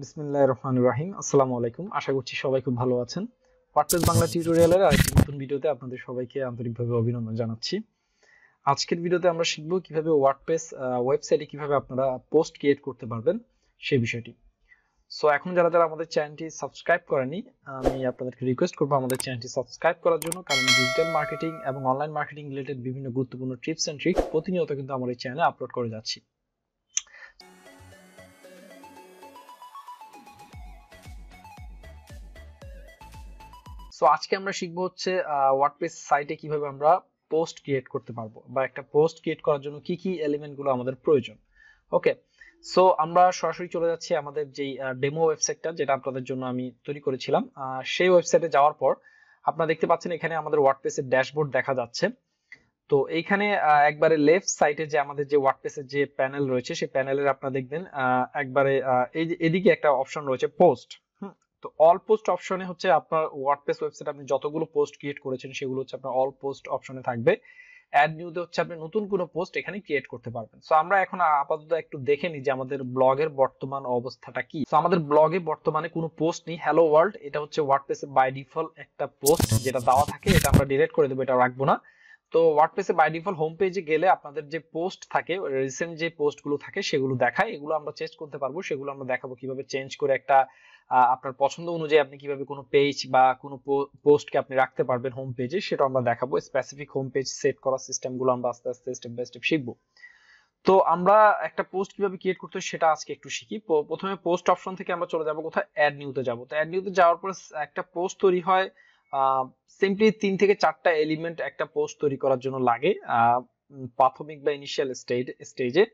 বিসমিল্লাহির রহমানির রহিম। আসসালামু আলাইকুম। আশা করছি সবাই খুব ভালো আছেন। ওয়ার্ডপ্রেস বাংলা টিউটোরিয়ালের আরেকটি নতুন ভিডিওতে আপনাদের সবাইকে আন্তরিকভাবে অভিনন্দন জানাচ্ছি। আজকের ভিডিওতে আমরা শিখব কিভাবে ওয়ার্ডপ্রেস ওয়েবসাইটে কিভাবে আপনারা পোস্ট ক্রিয়েট করতে পারবেন সেই বিষয়টি। সো এখন যারা যারা আমাদের চ্যানেলটি সাবস্ক্রাইব করেনি, আমি আপনাদেরকে রিকোয়েস্ট করব আমাদের চ্যানেলটি সাবস্ক্রাইব করার জন্য, কারণ ডিজিটাল মার্কেটিং এবং অনলাইন মার্কেটিং রিলেটেড বিভিন্ন গুরুত্বপূর্ণ টিপস এন্ড ট্রিক প্রতিনিয়ত কিন্তু আমার এই চ্যানেলে আপলোড করে যাচ্ছি। সো আজকে আমরা শিখবো হচ্ছে ওয়ার্ডপ্রেস সাইটে কিভাবে আমরা পোস্ট ক্রিয়েট করতে পারবো, বা একটা পোস্ট ক্রিয়েট করার জন্য কি কি এলিমেন্ট গুলো আমাদের প্রয়োজন। ওকে, সো আমরা সরাসরি চলে যাচ্ছি আমাদের যেই ডেমো ওয়েবসাইটটা, যেটা আপনাদের জন্য আমি তৈরি করেছিলাম। সেই ওয়েবসাইটে যাওয়ার পর আপনারা দেখতে পাচ্ছেন এখানে আমাদের ওয়ার্ডপ্রেসের ড্যাশবোর্ড দেখা যাচ্ছে। তো এইখানে একবারে লেফট সাইডে যে আমাদের যে ওয়ার্ডপ্রেসের যে প্যানেল রয়েছে, সেই প্যানেলের আপনারা দেখবেন একবারে এই যে এদিকে একটা অপশন রয়েছে পোস্ট। তো অল পোস্ট অপশনে হচ্ছে আপনার ওয়ার্ডপ্রেস ওয়েবসাইটে আপনি যতগুলো পোস্ট ক্রিয়েট করেছেন সেগুলো হচ্ছে আপনার অল পোস্ট অপশনে থাকবে। অ্যাড নিউতে হচ্ছে আপনি নতুন কোনো পোস্ট এখানে ক্রিয়েট করতে পারবেন। সো আমরা এখন আপাতত একটু দেখে নিই যে আমাদের ব্লগের বর্তমান অবস্থাটা কি। সো আমাদের ব্লগে বর্তমানে কোনো পোস্ট নেই। হ্যালো ওয়ার্ল্ড, এটা হচ্ছে ওয়ার্ডপ্রেসে বাই ডিফল্ট একটা পোস্ট যেটা দেওয়া থাকে, এটা আমরা ডিলিট করে দেবো, এটা রাখবো না। তো ওয়ার্ডপ্রেসে বাই ডিফল্ট হোম পেজে গেলে আপনাদের যে পোস্ট থাকে, রিসেন্ট যে পোস্টগুলো থাকে সেগুলো দেখায়। এগুলো আমরা চেঞ্জ করতে পারবো, সেগুলো আমরা দেখাবো কিভাবে চেঞ্জ করে একটা আপনার পছন্দ অনুযায়ী আপনি কিভাবে কোনো পেজ বা কোনো পোস্টকে আপনি রাখতে পারবেন হোম পেজে, সেটা আমরা দেখাবো। স্পেসিফিক হোম পেজ সেট করার সিস্টেমগুলো আমরা আস্তে আস্তে স্টেপ বাই স্টেপ শিখবো। তো আমরা একটা পোস্ট কিভাবে ক্রিয়েট করতে হয় সেটা আজকে একটু শিখি। প্রথমে পোস্ট অপশন থেকে আমরা চলে যাব কোথায়, অ্যাড নিউতে যাব। তো অ্যাড নিউতে যাওয়ার পরে একটা পোস্ট তৈরি হয়। সিম্পলি 3 থেকে 4টা এলিমেন্ট একটা পোস্ট তৈরি করার জন্য লাগে প্রাথমিক বা ইনিশিয়াল স্টেজে,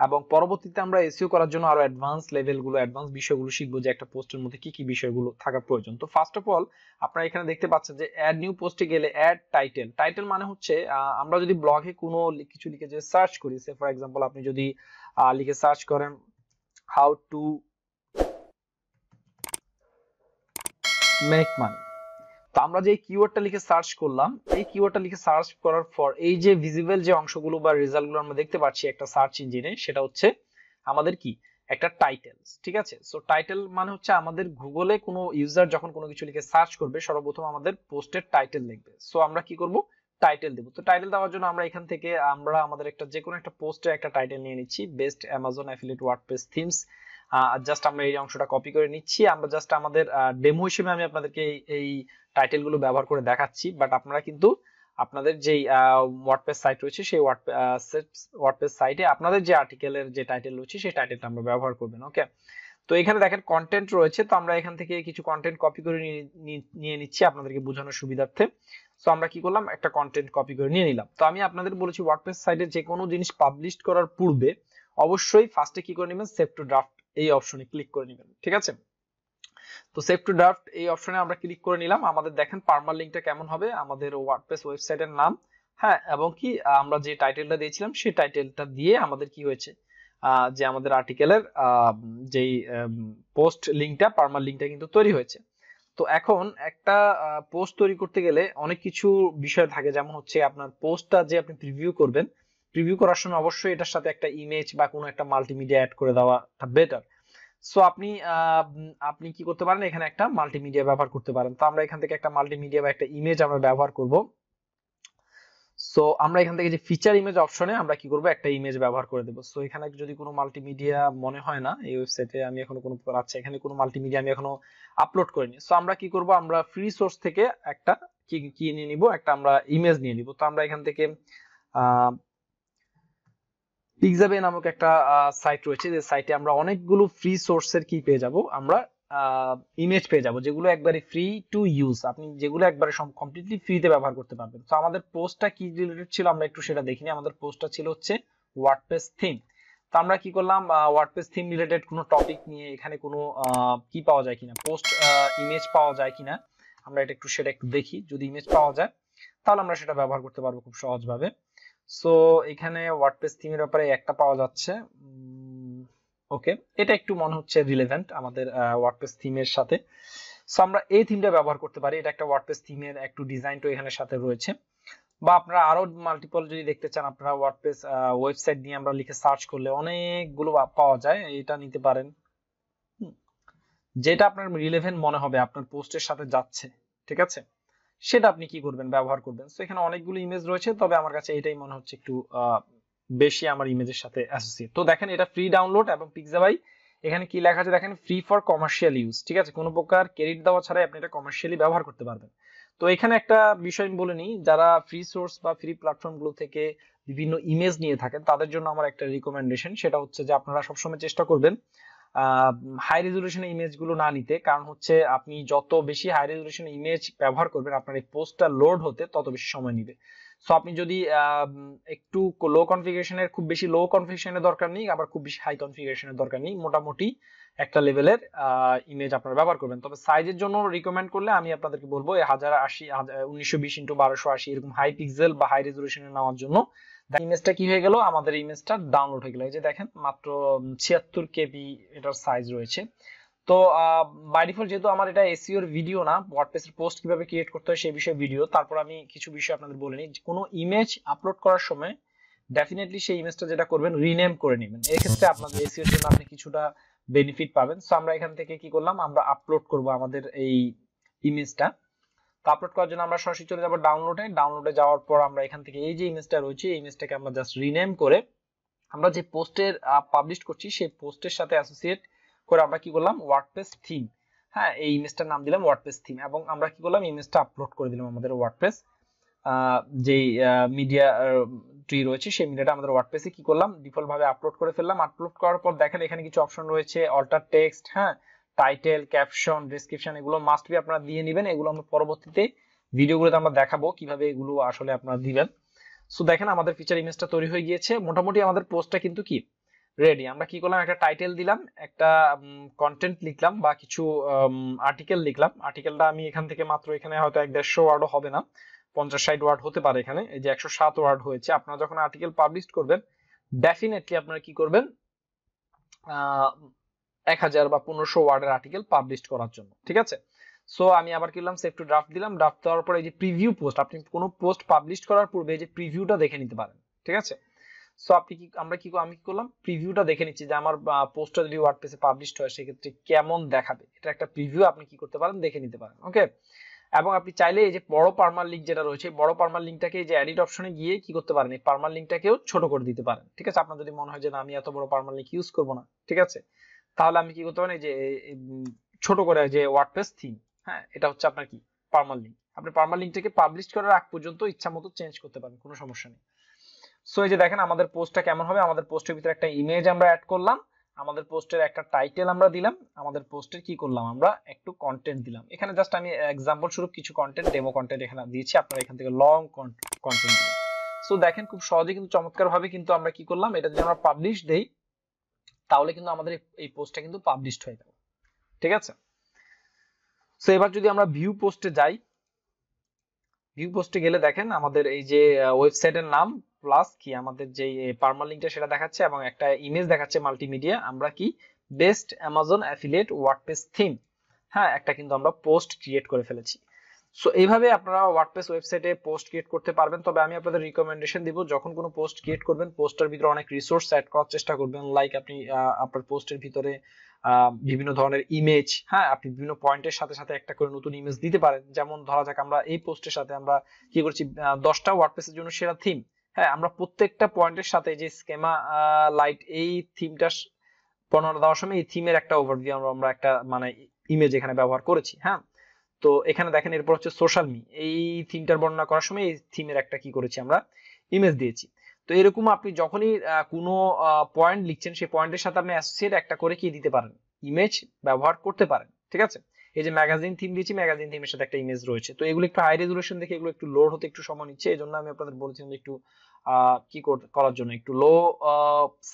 এবং পরবর্তীতে আমরা এসইও করার জন্য আরো অ্যাডভান্স লেভেলগুলো, অ্যাডভান্স বিষয়গুলো শিখবো যে একটা পোস্টের মধ্যে কি কি বিষয়গুলো থাকা প্রয়োজন। তো ফার্স্ট অফ অল আপনারা এখানে দেখতে পাচ্ছেন যে অ্যাড নিউ পোস্টে গেলে অ্যাড টাইটেল। টাইটেল মানে হচ্ছে আমরা যদি ব্লগে কোনো কিছু লিখে যে সার্চ করি, সে ফর এক্সাম্পল আপনি যদি লিখে সার্চ করেন হাউ টু মেক মানি, তো আমরা যে কিওয়ার্ডটা লিখে সার্চ করলাম, এই কিওয়ার্ডটা লিখে সার্চ করার পর এই যে ভিজিবল যে অংশগুলো বা রেজাল্টগুলো আমরা দেখতে পাচ্ছি একটা সার্চ ইঞ্জিনে, সেটা হচ্ছে আমাদের কি একটা টাইটেল। ঠিক আছে, সো টাইটেল মানে হচ্ছে আমাদের গুগলে কোনো ইউজার যখন কোনো কিছু লিখে সার্চ করবে, সর্বপ্রথম আমাদের পোস্টের টাইটেল লিখবে। সো আমরা কি করব, টাইটেল দেব। তো টাইটেল দেওয়ার জন্য আমরা এখান থেকে আমরা আমাদের একটা যে কোনো একটা পোস্টের একটা টাইটেল নিয়ে নিচ্ছি। Best Amazon affiliate WordPress themes, just আমরা এই অংশটা কপি করে নিচ্ছি। আমরা জাস্ট আমাদের ডেমো হিসেবে আমি আপনাদেরকে এই টাইটেল গুলো ব্যবহার করে দেখাচ্ছি, বাট আপনারা কিন্তু আপনাদের যেই ওয়ার্ডপ্রেস সাইট রয়েছে সেই ওয়ার্ডপ্রেস সাইটে আপনাদের যে আর্টিকেলের যে টাইটেল রয়েছে সেই টাইটেলটা আমরা ব্যবহার করবেন। ওকে, তো এখানে দেখেন কন্টেন্ট রয়েছে, তো আমরা এখান থেকে কিছু কন্টেন্ট কপি করে নিয়ে নিচ্ছি আপনাদেরকে বোঝানোর সুবিধার্থে। সো আমরা কি করলাম, একটা কন্টেন্ট কপি করে নিয়ে নিলাম। তো আমি আপনাদের বলেছি ওয়ার্ডপ্রেস সাইটে যে কোনো জিনিস পাবলিশ করার পূর্বে অবশ্যই ফার্স্টে কি করে নেবেন, সেভ টু ড্রাফট এই অপশনে ক্লিক করে নেবেন। ঠিক আছে, তো সেভ টু ড্রাফট এই অপশনে আমরা ক্লিক করে নিলাম। আমাদের দেখেন পারমার লিঙ্কটা কেমন হবে, আমাদের ওয়ার্ডপ্রেস ওয়েবসাইটের নাম, হ্যাঁ, এবং কি আমরা যে টাইটেলটা দিয়েছিলাম সেই টাইটেলটা দিয়ে আমাদের কি হয়েছে, যে আমাদের আর্টিকেলের যেই পোস্ট লিঙ্কটা, পারমার লিঙ্কটা কিন্তু তৈরি হয়েছে। তো এখন একটা পোস্ট তৈরি করতে গেলে অনেক কিছু বিষয় থাকে, যেমন হচ্ছে আপনার পোস্টটা যে আপনি প্রিভিউ করবেন, প্রিভিউ করার সময় অবশ্যই এটার সাথে একটা ইমেজ বা কোনো একটা মাল্টিমিডিয়া অ্যাড করে দেওয়াটা বেটার। সো আপনি কি করতে পারেন, এখানে একটা মাল্টিমিডিয়া ব্যবহার করতে পারেন। তো আমরা এখান থেকে একটা মাল্টিমিডিয়া বা একটা ইমেজ আমরা ব্যবহার করব। সো আমরা এখান থেকে যে ফিচার ইমেজ অপশনে আমরা কি করব, একটা ইমেজ ব্যবহার করে দেব। সো এখানে যদি কোনো মাল্টিমিডিয়া মনে হয় না, এই ওয়েবসাইটে আমি এখনো কোনো, আচ্ছা এখানে কোনো মাল্টিমিডিয়া আমি এখনো আপলোড করিনি। সো আমরা কি করব, আমরা ফ্রি সোর্স থেকে একটা কি নিয়ে নিব, একটা আমরা ইমেজ নিয়ে নিব। তো আমরা এখান থেকে পিক্সাবে নামক একটা সাইট রয়েছে, যে সাইটে আমরা অনেকগুলো ফ্রি সোর্সের কি পেয়ে যাব, আমরা ইমেজ পেয়ে যাব, যেগুলো একবারে ফ্রি টু ইউজ, আপনি যেগুলো একবারে কমপ্লিটলি ফ্রিতে ব্যবহার করতে পারবেন। তো আমাদের পোস্টটা কি রিলেটেড ছিল আমরা একটু সেটা দেখিনি। আমাদের পোস্টটা ছিল হচ্ছে ওয়ার্ডপ্রেস থিম। তো আমরা কি করলাম, ওয়ার্ডপ্রেস থিম রিলেটেড কোনো টপিক নিয়ে এখানে কোনো কি পাওয়া যায় কিনা, পোস্ট ইমেজ পাওয়া যায় কিনা, আমরা সেটা একটু দেখি। যদি ইমেজ পাওয়া যায় তাহলে আমরা সেটা ব্যবহার করতে পারবো খুব সহজভাবে। সো এখানে ওয়ার্ডপ্রেস থিমের ব্যাপারে একটা পাওয়া যাচ্ছে। ওকে, এটা একটু মনে হচ্ছে রিলেভেন্ট আমাদের ওয়ার্ডপ্রেস থিমের সাথে। সো আমরা এই থিমটা ব্যবহার করতে পারি। এটা একটা ওয়ার্ডপ্রেস থিমের একটু ডিজাইন তো এখানে সাথে রয়েছে। বা আপনারা আরো মাল্টিপল যদি দেখতে চান, আপনারা ওয়ার্ডপ্রেস ওয়েবসাইট নিয়ে আমরা লিখে সার্চ করলে অনেকগুলো পাওয়া যায়, এটা নিতে পারেন। যেটা আপনার রিলেভেন্ট মনে হবে আপনার পোস্টের সাথে যাচ্ছে, ঠিক আছে, সেটা আপনি কি করবেন, ব্যবহার করবেন। তো এখানে অনেকগুলো ইমেজ রয়েছে, তবে আমার কাছে এটাই মনে হচ্ছে একটু বেশি আমার ইমেজের সাথে অ্যাসোসিয়েট। তো দেখেন এটা ফ্রি ডাউনলোড এবং পিক্সাবাই এখানে কি লেখা আছে দেখেন, ফ্রি ফর কমার্শিয়াল ইউজ, ঠিক আছে, কোনো প্রকার ক্রেডিট দেওয়া ছাড়াই আপনি এটা কমার্শিয়ালি ব্যবহার করতে পারবেন। তো এখানে একটা বিষয় আমি বলে নিই, যারা ফ্রি সোর্স বা ফ্রি প্ল্যাটফর্ম গুলো থেকে বিভিন্ন ইমেজ নিয়ে থাকেন তাদের জন্য আমার একটা রিকমেন্ডেশন, সেটা হচ্ছে যে আপনারা সবসময় চেষ্টা করবেন হাই রেজলিউশন ইমেজ গুলো না নিতে। কারণ হচ্ছে আপনি যত বেশি হাই রেজলিউশন ইমেজ ব্যবহার করবেন আপনার এই পোস্টটা লোড হতে তত বেশি সময় নেবে। সো আপনি যদি একটু লো কনফিগারেশনের, খুব বেশি লো কনফিগারেশনের দরকার নেই, আবার খুব বেশি হাই কনফিগারেশনের দরকার নেই, মোটামুটি একটা লেভেলের ইমেজ আপনারা ব্যবহার করবেন। তবে সাইজের জন্য রিকমেন্ড করলে আমি আপনাদেরকে বলবো 1080 1920x1280 এরকম হাই পিক্সেল বা হাই রেজলিউশনে নেওয়ার জন্য। ইমেজটা কি হয়ে গেল, আমাদের ইমেজটা ডাউনলোড হয়ে গেল। এই যে দেখেন মাত্র 76 কেবি এটার সাইজ রয়েছে। তো বাই ডিফল্ট যেহেতু আমার এটা এসইও এর ভিডিও না, ওয়ার্ডপ্রেস এর পোস্ট কিভাবে ক্রিয়েট করতে হয় সেই বিষয়ে ভিডিও, তারপর আমি কিছু বিষয় আপনাদের বলে নিই। কোনো ইমেজ আপলোড করার সময় ডেফিনেটলি সেই ইমেজটা যেটা করবেন রিনেম করে নেবেন, এই ক্ষেত্রে আপনাদের এসইও এর জন্য আপনি কিছুটা বেনিফিট পাবেন। সো আমরা এখান থেকে কি করলাম, আমরা আপলোড করব আমাদের এই ইমেজটা। তো আপলোড করার জন্য আমরা সরাসরি চলে যাব ডাউনলোডে। ডাউনলোডে যাওয়ার পর আমরা এখান থেকে এই যে ইমেজটা রয়েছে এই ইমেজটাকে আমরা জাস্ট রিনেম করে আমরা যে পোস্টের পাবলিশ করছি সেই পোস্টের সাথে অ্যাসোসিয়েট করে আমরা কি করলাম, ওয়ার্ডপ্রেস থিম, হ্যাঁ এই ইমেজটার নাম দিলাম ওয়ার্ডপ্রেস থিম, এবং আমরা কি করলাম ইমেজটা আপলোড করে দিলাম আমাদের ওয়ার্ডপ্রেস যেই মিডিয়া ট্রি রয়েছে সেই মিডিয়াটা আমাদের ওয়ার্ডপ্রেসে কি করলাম ডিফল্ট ভাবে আপলোড করে ফেললাম। আপলোড করার পর দেখেন এখানে কিছু অপশন রয়েছে, অল্টার টেক্সট, হ্যাঁ টাইটেল, ক্যাপশন, ডেসক্রিপশন, এগুলো মাস্ট বি আপনারা দিয়ে নেবেন। এগুলো আমরা পরবর্তীতে ভিডিওগুলোতে আমরা দেখাবো কিভাবে এগুলো আসলে আপনারা দিবেন। সো দেখেন আমাদের ফিচার ইমেজটা তৈরি হয়ে গিয়েছে, মোটামুটি আমাদের পোস্টটা কিন্তু কি রেডি। আমরা কি করলাম, একটা টাইটেল দিলাম, একটা কন্টেন্ট লিখলাম বা কিছু আর্টিকেল লিখলাম। আর্টিকেলটা আমি এখান থেকে মাত্র এখানে হয়তো 150 ওয়ার্ডও হবে না, 50-60 ওয়ার্ড হতে পারে। এখানে এই যে 107 ওয়ার্ড হয়েছে। আপনারা যখন আর্টিকেল পাবলিশ করবেন ডেফিনেটলি আপনারা কি করবেন, 1000 বা 1500 ওয়ার্ডের আর্টিকেল পাবলিশ করার জন্য, ঠিক আছে। সো আমি আবার কি করলাম, সেভ টু ড্রাফট দিলাম। ড্রাফট দেওয়ার পরে এই যে প্রিভিউ পোস্ট, আপনি কোনো পোস্ট পাবলিশ করার পূর্বে এই যে প্রিভিউটা দেখে নিতে পারেন, ঠিক আছে। সো আপনি কি আমি কি করলাম, প্রিভিউটা দেখে নিচ্ছি যে আমার পোস্টটা যদি ওয়ার্ডপ্রেসে পাবলিশড হয় সেক্ষেত্রে কেমন দেখাবে, এটা একটা প্রিভিউ আপনি কি করতে পারেন, দেখে নিতে পারেন, ওকে। এবং আপনি চাইলে এই যে বড় পারমার লিঙ্ক যেটা রয়েছে, বড় পারমার লিঙ্কটাকে এই যে এডিট অপশনে গিয়ে কি করতে পারেন, এই পারমার লিঙ্কটাকেও ছোট করে দিতে পারেন, ঠিক আছে। আপনার যদি মনে হয় যে না আমি এত বড় পারমার লিঙ্ক ইউজ করব না, ঠিক আছে, তাহলে আমি কি করতে পারেন, এই যে ছোট করে যে ওয়ার্ডপ্রেস থিম, হ্যাঁ এটা হচ্ছে আপনার কি পারমার লিঙ্ক। আপনি পারমার লিঙ্কটাকে পাবলিশ করার আগ পর্যন্ত ইচ্ছা মতো চেঞ্জ করতে পারেন, কোনো সমস্যা নেই। সো এই যে দেখেন আমাদের পোস্টটা কেমন হবে, আমাদের পোস্টের ভিতরে একটা ইমেজ আমরা অ্যাড করলাম, আমাদের পোস্টের একটা টাইটেল আমরা দিলাম, আমাদের পোস্টের কি করলাম আমরা একটু কন্টেন্ট দিলাম। এখানে জাস্ট আমি এক্সাম্পল স্বরূপ কিছু কন্টেন্ট, ডেমো কন্টেন্ট এখানে দিয়েছি, আপনারা এখান থেকে লং কন্টেন্ট দিবেন। সো দেখেন খুব সহজে কিন্তু চমৎকার ভাবে কিন্তু আমরা কি করলাম, এটা যদি আমরা পাবলিশ দেই তাহলে কিন্তু আমাদের এই পোস্টটা কিন্তু পাবলিশড হয়ে যাবে, ঠিক আছে। সো এবার যদি আমরা ভিউ পোস্টে যাই, ভিউ পোস্টে গেলে দেখেন আমাদের এই যে ওয়েবসাইটের নাম প্লাস কি আমাদের যে পারমার লিঙ্কটা সেটা দেখাচ্ছে এবং একটা ইমেজ দেখাচ্ছে মাল্টিমিডিয়া। আমরা কি best Amazon affiliate WordPress theme, হ্যাঁ একটা কিন্তু আমরা পোস্ট ক্রিয়েট করে ফেলেছি। সো এইভাবে আপনারা ওয়ার্ডপ্রেস ওয়েবসাইটে পোস্ট ক্রিয়েট করতে পারবেন। তবে আমি আপনাদের রিকমেন্ডেশন দিব যখন কোনো পোস্ট ক্রিয়েট করবেন পোস্টের ভিতরে অনেক রিসোর্স অ্যাড করার চেষ্টা করবেন। লাইক আপনি আপনার পোস্টের ভিতরে বিভিন্ন ধরনের ইমেজ, হ্যাঁ আপনি বিভিন্ন পয়েন্টের সাথে সাথে একটা করে নতুন ইমেজ দিতে পারেন। যেমন ধরা যাক আমরা এই পোস্টের সাথে আমরা কি করছি, 10টা ওয়ার্ডপ্রেসের জন্য সেরা থিম, হ্যাঁ আমরা প্রত্যেকটা পয়েন্টের সাথে যে স্কেমা লাইট এই থিমটা বর্ণনা দেওয়ার সময় এই থিমের একটা ওভারভিউ আমরা একটা মানে ইমেজ এখানে ব্যবহার করেছি, হ্যাঁ। তো এখানে দেখেন এরপর হচ্ছে সোশ্যাল মি, এই থিমটার বর্ণনা করার সময় এই থিমের একটা কি করেছি আমরা ইমেজ দিয়েছি। তো এরকম আপনি যখনই কোনো পয়েন্ট লিখছেন সেই পয়েন্টের সাথে আপনি অ্যাসোসিয়েট একটা করে কি দিতে পারেন, ইমেজ ব্যবহার করতে পারেন, ঠিক আছে। এই যে ম্যাগাজিন থিম দিয়েছি, ম্যাগাজিন থিমের সাথে একটা ইমেজ রয়েছে। তো এগুলো একটু হাই রেজুলেশন দেখে এগুলো একটু লোড হতে একটু সময় নিচ্ছে, এই জন্য আমি আপনাদের বলেছিলাম যে একটু কি করার জন্য একটু লো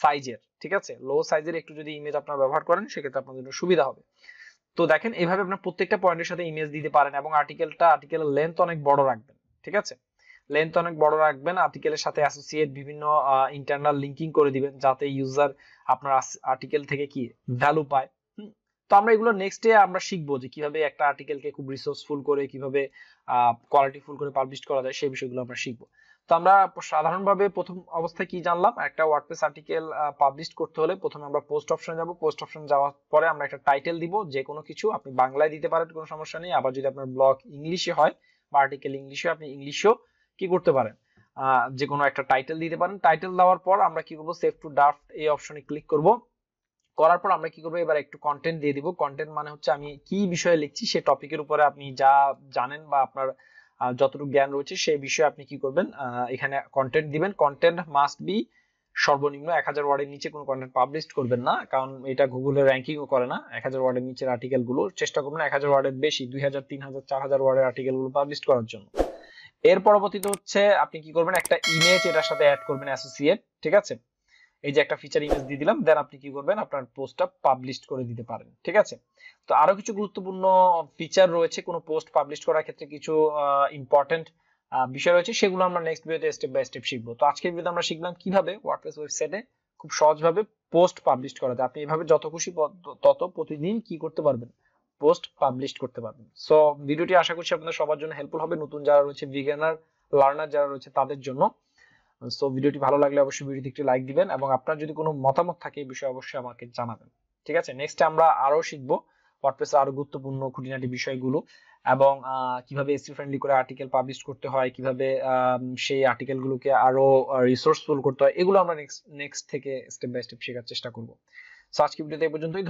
সাইজের, ঠিক আছে, লো সাইজের একটু যদি ইমেজ আপনারা ব্যবহার করেন সেক্ষেত্রে আপনাদের জন্য সুবিধা হবে। তো দেখেন এইভাবে আপনার প্রত্যেকটা পয়েন্টের সাথে ইমেজ দিতে পারেন এবং আর্টিকেলের লেন্থ অনেক বড় রাখবেন, ঠিক আছে, লেন্থ অনেক বড় রাখবেন। আর্টিকেলের সাথে অ্যাসোসিয়েট বিভিন্ন ইন্টারনাল লিঙ্কিং করে দিবেন যাতে ইউজার আপনার আর্টিকেল থেকে কি ভ্যালু পায়। তো আমরা এগুলো নেক্সট ডে আমরা শিখবো যে কিভাবে একটা আর্টিকেলকে খুব রিসোর্সফুল করে কিভাবে কোয়ালিটিফুল করে পাবলিশ করা যায় সেই বিষয়গুলো আমরা শিখবো। তো তো আমরা সাধারণভাবে প্রথম অবস্থায় কি জানলাম, একটা ওয়ার্ডপ্রেস আর্টিকেল পাবলিশ করতে হলে প্রথমে আমরা পোস্ট অপশনে যাব। পোস্ট অপশন যাওয়ার পরে আমরা একটা টাইটেল দিব, যে কোনো কিছু, আপনি বাংলায় দিতে পারেন, কোনো সমস্যা নেই। আবার যদি আপনার ব্লগ ইংলিশে হয় বা আর্টিকেল ইংলিশে, আপনি ইংলিশেও কি করতে পারেন, যে কোনো একটা টাইটেল দিতে পারেন। টাইটেল দেওয়ার পর আমরা কি করব, সেভ টু ড্রাফট এই অপশনে ক্লিক করব। করার পর আমরা কি করবো, এবার একটু কন্টেন্ট দিয়ে দিব। কন্টেন্ট মানে হচ্ছে আমি কি বিষয়ে লিখছি সেই টপিকের উপরে আপনি যা জানেন বা আপনার যতটুকু জ্ঞান রয়েছে সেই বিষয়ে আপনি কি করবেন, এখানে কন্টেন্ট দিবেন। কন্টেন্ট মাস্ট বি সর্বনিম্ন 1000 ওয়ার্ডের নিচে কোনো কন্টেন্ট পাবলিশ করবেন না, কারণ এটা গুগলের র্যাঙ্কিংও করে না 1000 ওয়ার্ডের নিচের আর্টিকেল গুলো। চেষ্টা করবেন 1000 ওয়ার্ডের বেশি, 2000, 3000, 4000 ওয়ার্ডের আর্টিকেল গুলো পাবলিশ করার জন্য। এর পরবর্তীতে হচ্ছে আপনি কি করবেন, একটা ইমেজ এটার সাথে অ্যাড করবেন, অ্যাসোসিয়েট, ঠিক আছে। এই যে একটা ফিচার ইমেজ দিয়ে দিলাম, দেন আপনি কি করবেন, আপনার পোস্টটা পাবলিশ করে দিতে পারেন, ঠিক আছে। তো আরো কিছু গুরুত্বপূর্ণ ফিচার রয়েছে কোনো পোস্ট পাবলিশ করার ক্ষেত্রে, কিছু ইম্পর্টেন্ট বিষয় রয়েছে, সেগুলো আমরা নেক্সট ভিডিওতে স্টেপ বাই স্টেপ শিখবো। তো আজকের ভিডিওতে আমরা শিখলাম কিভাবে ওয়ার্ডপ্রেস ওয়েবসাইটে খুব সহজভাবে পোস্ট পাবলিশ করা যায়। আপনি এভাবে যত খুশি তত প্রতিদিন কি করতে পারবেন, পোস্ট পাবলিশ করতে পারবেন। সো ভিডিওটি আশা করছি আপনাদের সবার জন্য হেল্পফুল হবে, নতুন যারা রয়েছে, বিগিনার, লার্নার যারা রয়েছে তাদের জন্য। সো ভিডিওটি ভালো লাগলে অবশ্যই ভিডিওতে একটি লাইক দিবেন, এবং আপনার যদি কোনো মতামত থাকে এই বিষয়ে অবশ্যই আমাকে জানাবেন, ঠিক আছে। নেক্সট আমরা আরো শিখবো ওয়ার্ডপ্রেসে আরো গুরুত্বপূর্ণ খুঁটিনাটি বিষয়গুলো, এবং কিভাবে এসইও ফ্রেন্ডলি করে আর্টিকেল পাবলিশ করতে হয়, কিভাবে সেই আর্টিকেল গুলোকে আরো রিসোর্সফুল করতে হয়, এগুলো আমরা নেক্সট থেকে স্টেপ বাই স্টেপ শেখার চেষ্টা করব। সো আজকে ভিডিওতে এই পর্যন্তই।